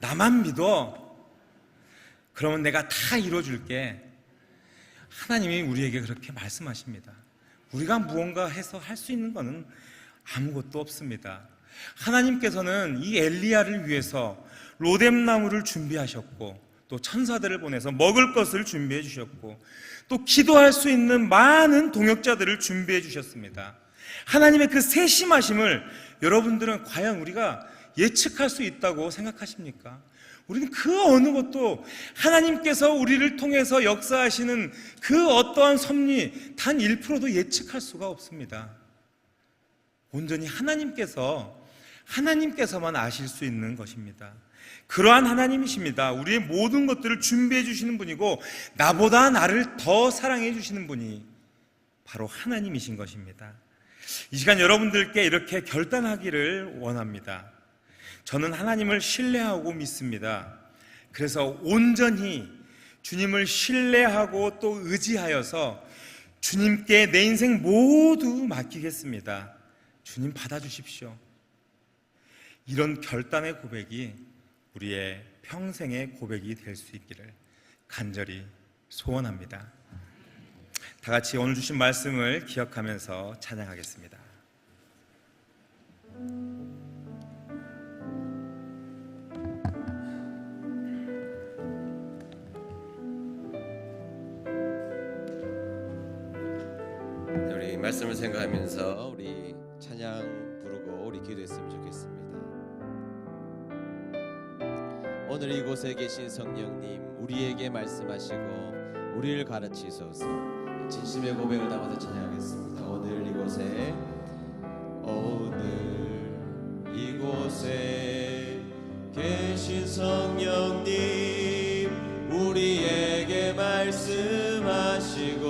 나만 믿어. 그러면 내가 다 이뤄줄게. 하나님이 우리에게 그렇게 말씀하십니다. 우리가 무언가 해서 할 수 있는 것은 아무것도 없습니다. 하나님께서는 이 엘리야를 위해서 로뎀나무를 준비하셨고 또 천사들을 보내서 먹을 것을 준비해 주셨고 또 기도할 수 있는 많은 동역자들을 준비해 주셨습니다. 하나님의 그 세심하심을 여러분들은 과연 우리가 예측할 수 있다고 생각하십니까? 우리는 그 어느 것도 하나님께서 우리를 통해서 역사하시는 그 어떠한 섭리 단 1%도 예측할 수가 없습니다. 온전히 하나님께서만 아실 수 있는 것입니다. 그러한 하나님이십니다. 우리의 모든 것들을 준비해 주시는 분이고 나보다 나를 더 사랑해 주시는 분이 바로 하나님이신 것입니다. 이 시간 여러분들께 이렇게 결단하기를 원합니다. 저는 하나님을 신뢰하고 믿습니다. 그래서 온전히 주님을 신뢰하고 또 의지하여서 주님께 내 인생 모두 맡기겠습니다. 주님 받아주십시오. 이런 결단의 고백이 우리의 평생의 고백이 될 수 있기를 간절히 소원합니다. 다 같이 오늘 주신 말씀을 기억하면서 찬양하겠습니다. 우리 말씀을 생각하면서 우리 찬양 부르고 우리 기도했으면 좋겠습니다. 오늘 이곳에 계신 성령님, 우리에게 말씀하시고 우리를 가르치소서. 진심의 고백을 담아서 찬양하겠습니다. 오늘 이곳에 계신 성령님, 우리에게 말씀하시고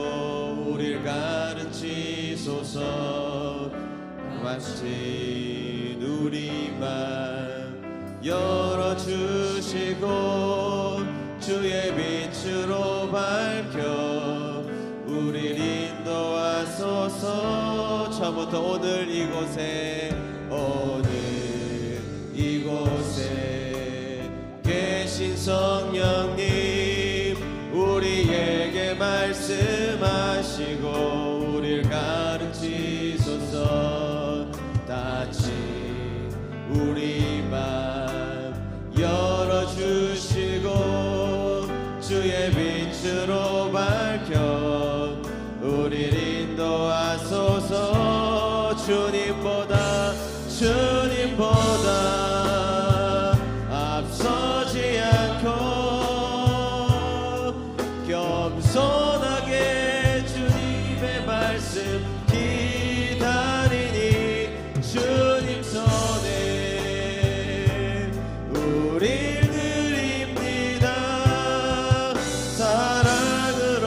우리를 가르치소서. 마친 우리 맘 열어주시고 주의 빛으로 밝혀 우리를 인도하소서. 처음부터 오늘 이곳에 오늘 이곳에 계신 성령님 우리에게 말씀하시고 우리를 가르치소서. 다시 우리 맘 열어주시고 주의 빛으로 밝혀 우리를 인도하소서. 주님보다 앞서지 않고 겸손하게 주님의 말씀 기다리니 주님 손에 우릴 드립니다. 사랑으로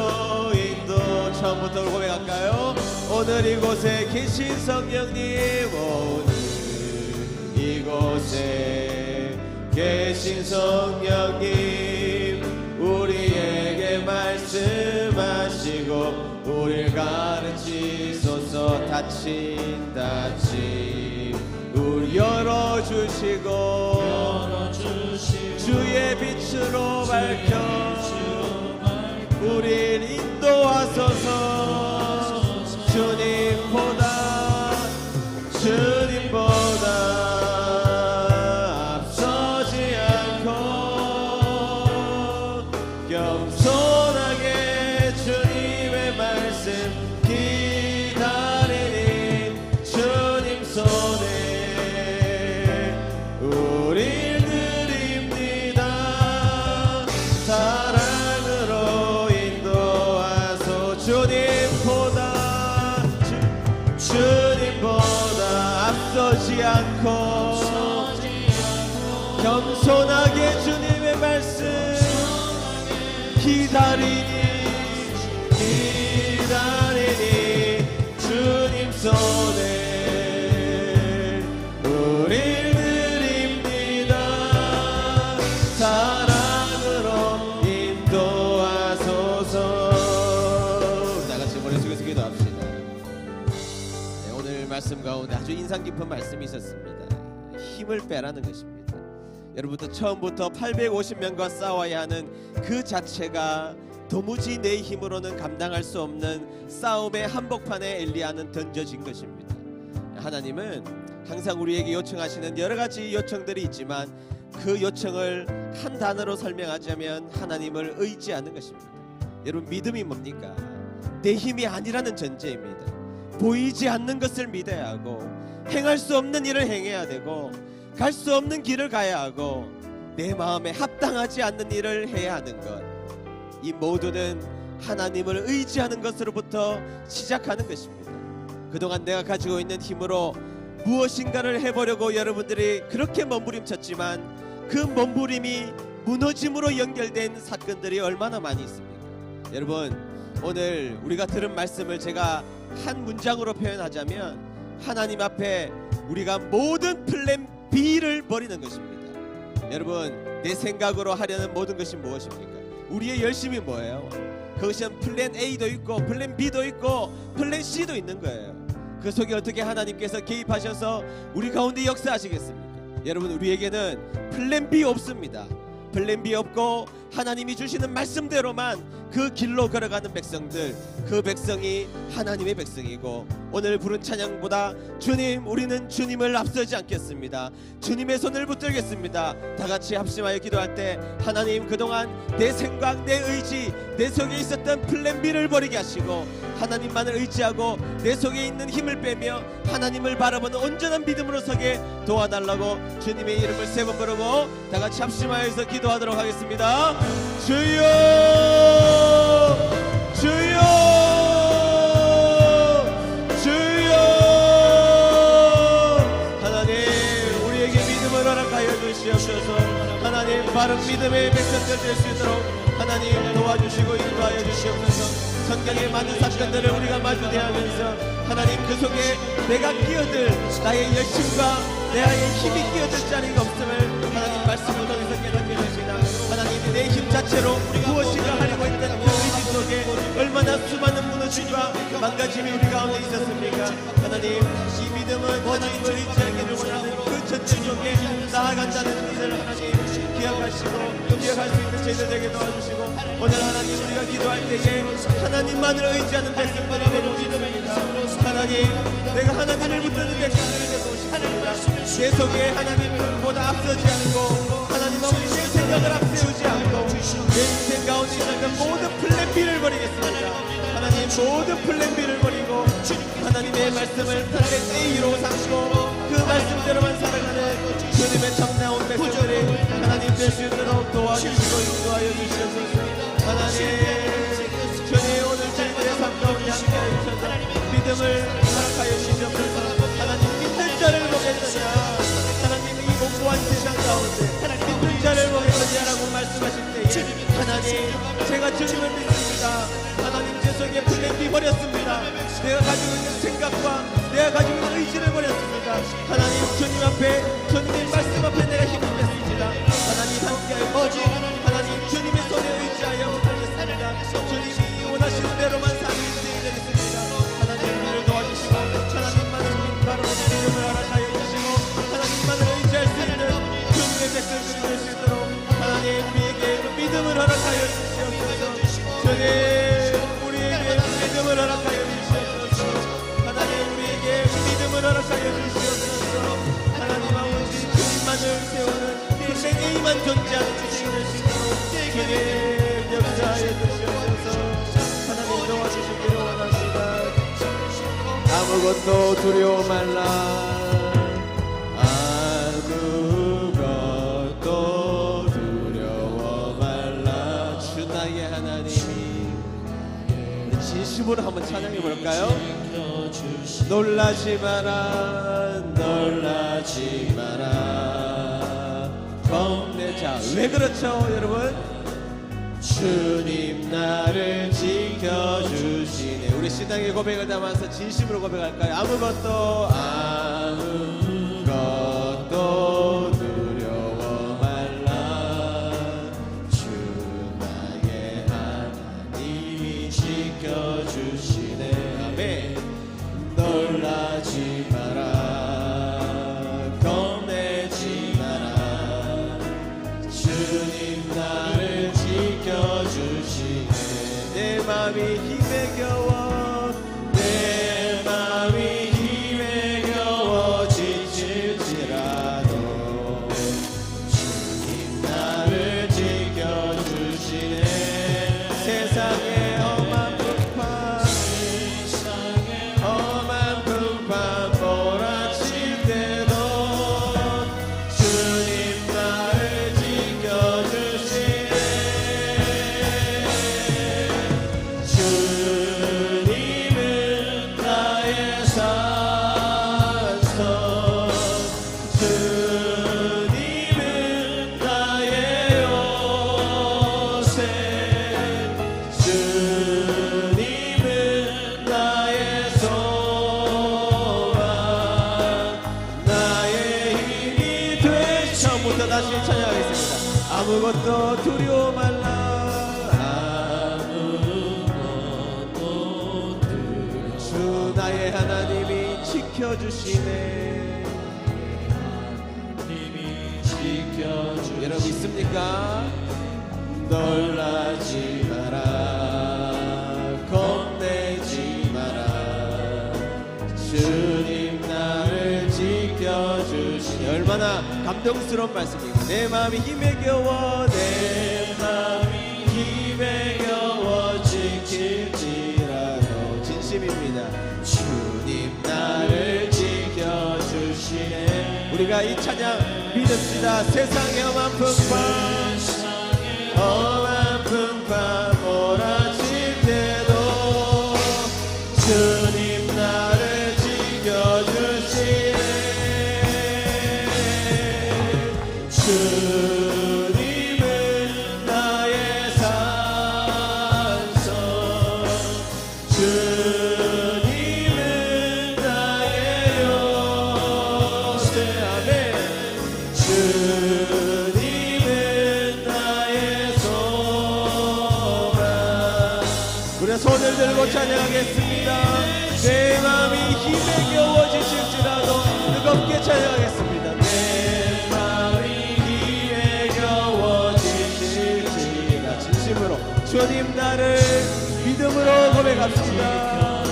인도. 처음부터 고백할까요? 오늘 이곳에 계신 성령님 오늘 이곳에 계신 성령님 우리에게 말씀하시고 우릴 가르치소서. 닫힌 우리 열어주시고 주의 빛으로 밝혀 우릴 인도하소서. 주님보다 앞서지 않고 겸손하게 주님의 말씀 기다리니 주님 손에 우릴 드립니다. 사랑으로 인도하소. 주님보다 앞서지 않고 겸손하게 주님의 말씀 기다리니 주님 손에 우릴 드립니다. 사랑으로 인도하소서. 다같이 머리 숙여서 기도합시다. 오늘 말씀 가운데 아주 인상 깊은 말씀이 있었습니다. 힘을 빼라는 것입니다. 여러분도 처음부터 850명과 싸워야 하는 그 자체가 도무지 내 힘으로는 감당할 수 없는 싸움의 한복판에 엘리야는 던져진 것입니다. 하나님은 항상 우리에게 요청하시는 여러 가지 요청들이 있지만 그 요청을 한 단어로 설명하자면 하나님을 의지하는 것입니다. 여러분, 믿음이 뭡니까? 내 힘이 아니라는 전제입니다. 보이지 않는 것을 믿어야 하고 행할 수 없는 일을 행해야 되고 갈 수 없는 길을 가야 하고 내 마음에 합당하지 않는 일을 해야 하는 것, 이 모두는 하나님을 의지하는 것으로부터 시작하는 것입니다. 그동안 내가 가지고 있는 힘으로 무엇인가를 해보려고 여러분들이 그렇게 몸부림쳤지만 그 몸부림이 무너짐으로 연결된 사건들이 얼마나 많이 있습니까? 여러분, 오늘 우리가 들은 말씀을 제가 한 문장으로 표현하자면 하나님 앞에 우리가 모든 플랜 B를 버리는 것입니다. 여러분, 내 생각으로 하려는 모든 것이 무엇입니까? 우리의 열심이 뭐예요? 그것은 플랜 A도 있고 플랜 B도 있고 플랜 C도 있는 거예요. 그 속에 어떻게 하나님께서 개입하셔서 우리 가운데 역사하시겠습니까? 여러분, 우리에게는 플랜 B 없습니다. 플랜 B 없고 하나님이 주시는 말씀대로만 그 길로 걸어가는 백성들, 그 백성이 하나님의 백성이고, 오늘 부른 찬양보다 주님, 우리는 주님을 앞서지 않겠습니다. 주님의 손을 붙들겠습니다. 다 같이 합심하여 기도할 때 하나님, 그동안 내 생각, 내 의지, 내 속에 있었던 플랜 B를 버리게 하시고 하나님만을 의지하고 내 속에 있는 힘을 빼며 하나님을 바라보는 온전한 믿음으로 서게 도와달라고 주님의 이름을 세 번 부르고 다 같이 합심하여서 기도하도록 하겠습니다. 주여, 주여, 주여. 하나님, 우리에게 믿음을 허락하여 주시옵소서. 하나님, 바른 믿음의 백성들 될 수 있도록 하나님 도와주시고 인도하여 주시옵소서. 성경의 많은 사건들을 우리가 마주대하면서 하나님, 그 속에 내가 끼어들 나의 열심과 나의 힘이 끼어들 자리가 없음을 하나님 말씀을 통해서 깨닫게 됩니다. 하나님, 내 힘 자체로 무엇인가 하려고 했던 그 의지 속에 얼마나 수많은 무너짐 고민과 망가짐이 우리 가운데 있었습니까? 하나님, 이 믿음은 하나님을 의지하기를 원하는 그 전쟁 속에 나아간다는 것을 하나님 기억하시고 기억할 수 있는 저희들에게 도와주시고, 오늘 하나님 우리가 기도할 때에 하나님만을 의지하는 백성들이 되고 싶습니다. 하나님, 내가 하나님을 붙드는 백성들이 되고 싶습니다. 내 속에 하나님보다 앞서지 않고 하나님 아버지 내 생각을 앞세우지 않고 내 인생 가운데 있는 모든 플랜 B를 버리겠습니다. 하나님, 모든 플랜 B를 버리고 하나님의 말씀을 플랜 A로 삼고 그 말씀대로만 살아가는 주님의 참나온 백성들이 하나님 될 수 있도록 도와주시고 인도하여 주시옵소서. 하나님, 주님 오늘 저희들의 삶 가운데 함께하여 주셔서 믿음을 허락하여 주시옵소서. 하나님, 믿는 자를 보겠느냐, 하나님 이 공고한 세상 가운데 믿는 자를 보겠느냐라고 말씀하실 때에 하나님, 제가 주님을 믿습니다. 하나님, 제 속에 플랜 B 버렸습니다. 내가 가지고 있는 생각과 내가 가지고 있는 의지를 버렸습니다. 하나님, 주님 앞에, 주님의 말씀 앞에 내가 힘을 뺐습니다. 하나님 함께하여 주시고 하나님 주님의 손에 의지하여 하겠습니다. 주님이 원하시는 대로만 사는 인생이 되겠습니다. 하나님, 우리를 도와주시고 하나님만을 바로 믿음을 허락하여 주시고 하나님만을 의지할 수 있는 주님의 백성들이 될 수 있도록 하나님 우리에게 믿음을 허락하여 주시옵소서. 주님, 우리에게 믿음을 허락하여 주시옵소서. 하나님, 우리에게 믿음을 허락하여 주시옵소서. 하나님 아버지, 주님만을 세우는 플랜 A만 존재하는 인생이 될 수 있도록 주님 역사하여 주시옵소서. 하나님 도와주시기를 원합니다. 아무것도 두려워 말라, 아무것도 두려워 말라. 주 나의 하나님이. 우리 진심으로 한번 찬양해 볼까요? 놀라지 마라, 놀라지 마라, 겁내자. 왜 그렇죠 여러분? 주님 나를 지켜주시네. 우리 신앙의 고백을 담아서 진심으로 고백할까요? 아무것도 두려워 말라, 주 나의 하나님이 지켜주시네. 아멘. 놀라지 마라, 겁내지 마라, 주님 나를 지켜주시네. 내 맘이 힘에 겨워, 내 맘이 힘에 겨워 지칠지라도 주님 나를 지켜주시네. 세상에 험한 풍파, 험한 풍파 몰아칠 때도 주님 나를 지켜주시네. 주님은 나의 산성, 주님은 나의 요새, 주님은 나의 소망, 나의 힘이 되시. 처음부터 다시 찬양하겠습니다. 아무것도 두려워 말라, 주 나의 하나님이 지켜주시네. 여러분 믿습니까? 놀라지 마라, 겁내지 마라, 주님 나를 지켜주시네. 얼마나 감동스러운 말씀입니다. 내 마음이 힘에 겨워, 내 마음이 힘에 겨워 지킬지라도. 진심입니다. 주님 나를 지켜주시네. 우리가 이 찬양 믿읍시다. 세상의 험한 풍파, 험한 풍파 몰아칠 때도 주님 나를 지켜주시네. 주님은 나의 산성, 주님은 나의 요새. 아멘. 주님은 나의 소망, 찬양하겠습니다. 내 마음이 힘에 겨워지실지라도 뜨겁게 찬양하겠습니다. 내 마음이 힘에 겨워지실지라 진심으로 주님 나를 믿음으로 고백합시다.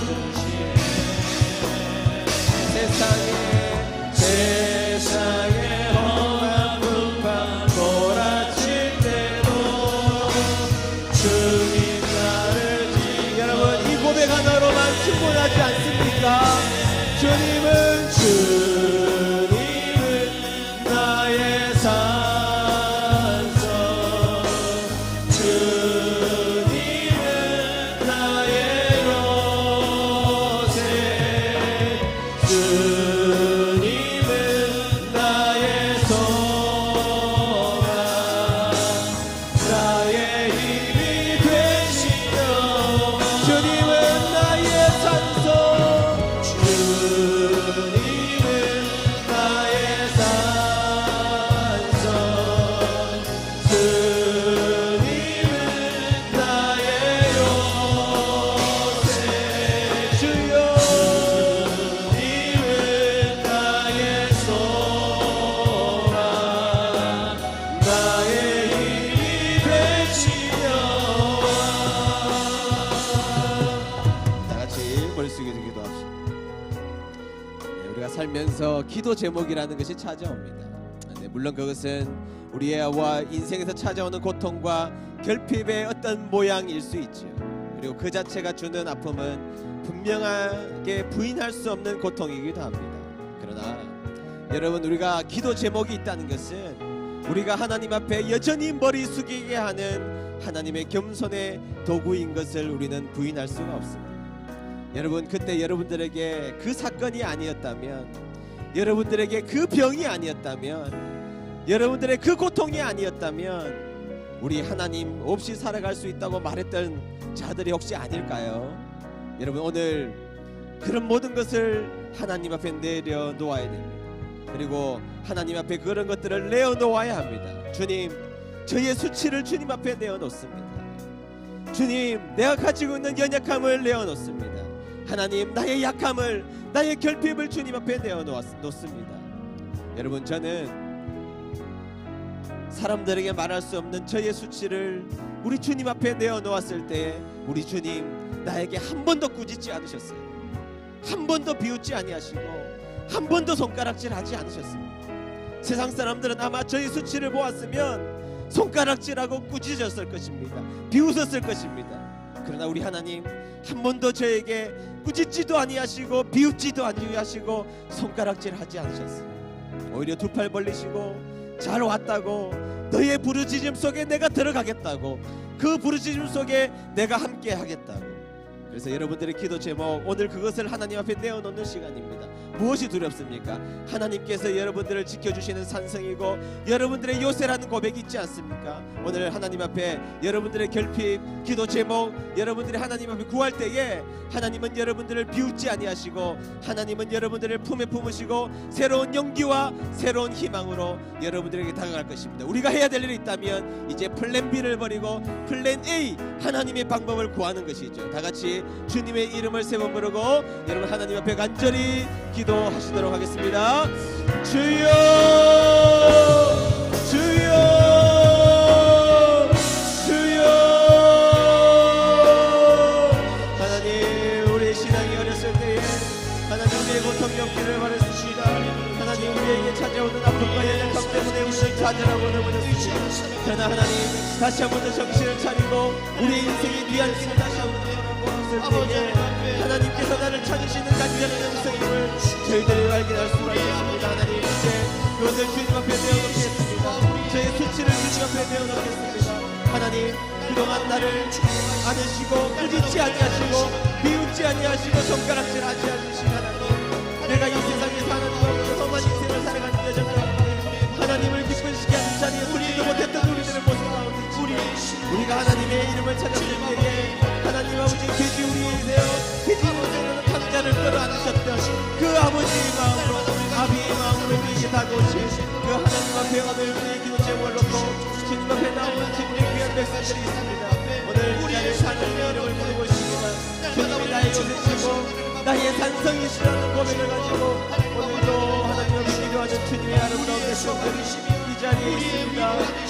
세상에 험한 풍파 몰아칠 때도 주님 나를 여러분 이 고백 하나로만 충분하지 않습니까? 주님은 나의 산성, 주님은 나의 요새, 주님은 나의 소망, 나의 힘이 되시며 주님은 나의 산성, 주님은 나의 산성, 주님은 나의 요새, 주여 주님은 나의 소망, 나의 힘이 되시며 다 같이 머리 숙여서 기도합시다. 우리가 살면서 기도 제목이라는 것이 찾아옵니다. 물론 그것은 우리와 인생에서 찾아오는 고통과 결핍의 어떤 모양일 수 있죠. 그리고 그 자체가 주는 아픔은 분명하게 부인할 수 없는 고통이기도 합니다. 그러나 여러분 우리가 기도 제목이 있다는 것은 우리가 하나님 앞에 여전히 머리 숙이게 하는 하나님의 겸손의 도구인 것을 우리는 부인할 수가 없습니다. 여러분 그때 여러분들에게 그 사건이 아니었다면, 여러분들에게 그 병이 아니었다면, 여러분들의 그 고통이 아니었다면 우리 하나님 없이 살아갈 수 있다고 말했던 자들이 혹시 아닐까요? 여러분 오늘 그런 모든 것을 하나님 앞에 내려놓아야 됩니다. 그리고 하나님 앞에 그런 것들을 내어놓아야 합니다. 주님, 저의 수치를 주님 앞에 내어놓습니다. 주님, 내가 가지고 있는 연약함을 내어놓습니다. 하나님, 나의 약함을, 나의 결핍을 주님 앞에 내어놓습니다. 여러분, 저는 사람들에게 말할 수 없는 저의 수치를 우리 주님 앞에 내어놓았을 때 우리 주님 나에게 한 번도 꾸짖지 않으셨어요. 한 번도 비웃지 아니하시고 한 번도 손가락질하지 않으셨습니다. 세상 사람들은 아마 저의 수치를 보았으면 손가락질하고 꾸짖었을 것입니다. 비웃었을 것입니다. 그러나 우리 하나님 한 번도 저에게 꾸짖지도 아니하시고 비웃지도 아니하시고 손가락질하지 않으셨어요. 오히려 두 팔 벌리시고 잘 왔다고, 너의 부르짖음 속에 내가 들어가겠다고, 그 부르짖음 속에 내가 함께 하겠다고. 그래서 여러분들의 기도 제목, 오늘 그것을 하나님 앞에 내어놓는 시간입니다. 무엇이 두렵습니까? 하나님께서 여러분들을 지켜주시는 산성이고 여러분들의 요새라는 고백이 있지 않습니까? 오늘 하나님 앞에 여러분들의 결핍, 기도 제목, 여러분들이 하나님 앞에 구할 때에 하나님은 여러분들을 비웃지 아니하시고 하나님은 여러분들을 품에 품으시고 새로운 용기와 새로운 희망으로 여러분들에게 다가갈 것입니다. 우리가 해야 될 일이 있다면 이제 플랜 B를 버리고 플랜 A, 하나님의 방법을 구하는 것이죠. 다 같이 주님의 이름을 세 번 부르고 여러분 하나님 앞에 간절히 기도하시도록 하겠습니다. 주여, 주여, 주여. 하나님, 우리의 신앙이 어렸을 때에 하나님 우리의 고통 겪기를 바랬습니다. 하나님 우리에게 찾아오는 아픔과 연약함 때문에 우리를 찾으라고 넘어졌습니다. 그러나 하나님 다시 한번 더 정신을 차리고 우리의 인생의 귀한 길을 다시 한번 돌아보았을 때에 하나님께서 나를 찾으시는 간절한 음성임을 저희들이 발견할 수가 있습니다. 하나님, 이제 그것을 주님 앞에 내어놓겠습니다. 저의 수치를 주님 앞에 내어놓겠습니다. 하나님, 그동안 나를 안으시고 꾸짖지 아니하시고 비웃지 아니하시고 손가락질하지 않으신 하나님, 내가 이 세상에서 하나님과 험한 인생을 살아가는 여정을 하나님을 기쁘시게 하는 자리에 우리도 못했던 우리들을 모습 가운데 우리가 하나님의 이름을 찾았을 때에 하나님 아버지 돼지우리에 되어 돼지우리에는 강자를 끌어안으셨던 그 아버지의 마음으로, 아비의 마음으로 우리에게 다가오신 그 하나님 앞에 오늘 우리의 기도 제목을 놓고 주님 앞에 나오는 주님의 귀한 백성들이 있습니다. 오늘 이 자리에 하나님의 이름을 부르고 있습니다. 주님이 나의 요새시고 나의 산성이시라는 고백을 가지고 오늘도 하나님 앞에 기도하는 주님의 아름다운 백성들이 이 자리에 있습니다.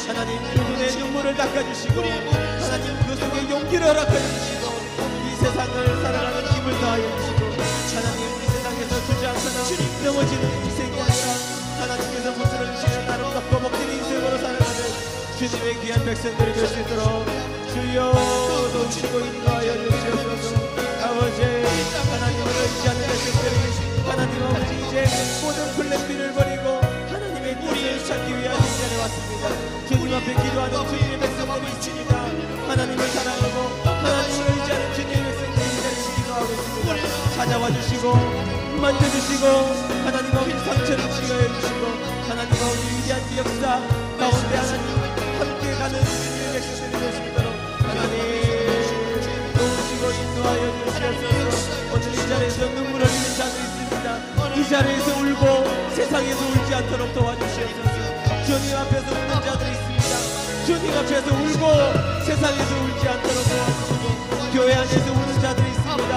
하나님 그분의 눈물을 닦아주시고 하나님 그 속에 용기를 허락하여주시고 이 세상을 살아가는 힘을 더하여주시고 하나님 이 세상에서 주저앉거나 넘어지는 인생이 아니라 하나님께서 부스러주시는 아름답고 복된 인생으로 살아가는 주님의 귀한 백성들이 될 수 있도록 주여 도우시고 인도하여 주시옵소서. 아버지 하나님을 의지하는 백성들이 하나님 아버지 이제 모든 플랜 B를 버리고 하나님의 뜻을 찾기 위한 이 자리에 왔습니다. 주님 앞에 기도하는 주님의 백성들이 있습니다. 하나님을 사랑하고 하나님을 의지하는 주님의 백성들이 이 자리에 기도하고 있습니다. 찾아와 주시고 만져주시고 하나님 아버지 상처를 치유해 주시고 하나님 아버지 위대한 역사 가운데 하나님 함께 가는 주님의 백성들이 될 수 있도록 하나님 도우시고 인도하여 주시옵소서. 오늘 이 자리에서 눈물 흘리는 자도 있습니다. 이 자리에서 울고 세상에서 울지 않도록 도와주시옵소서. 주님 앞에서 우는 자들이 있습니다. 주님 앞에서 울고 세상에서 울지 않도록 도와주시고 교회 안에서 우는 자들이 있습니다.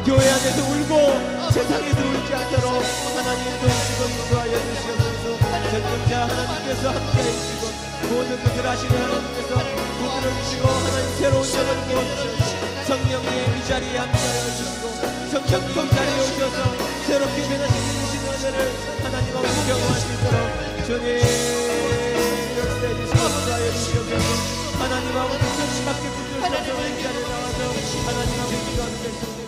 교회 안에서 울고 세상에서 울지 않도록 하나님 도우시고 인도하여 주시옵소서. 전능자 하나님께서 함께해 주시고 모든 것을 하시는 하나님께서 부드러 주시고 하나님 새로운 영을 부어주시옵소서. 성령님 이 자리에 함께하여 주시고 성령님 이 자리에 오셔서 새롭게 변화시키시는 은혜를 하나님 앞에 경험할 수 있도록 주님 역사해 주시고 인도하여 주시옵소서. 하나님 아버지 주님밖에 붙들셔서 이 자리에 나와서 하나님 앞에 기도하는 백성들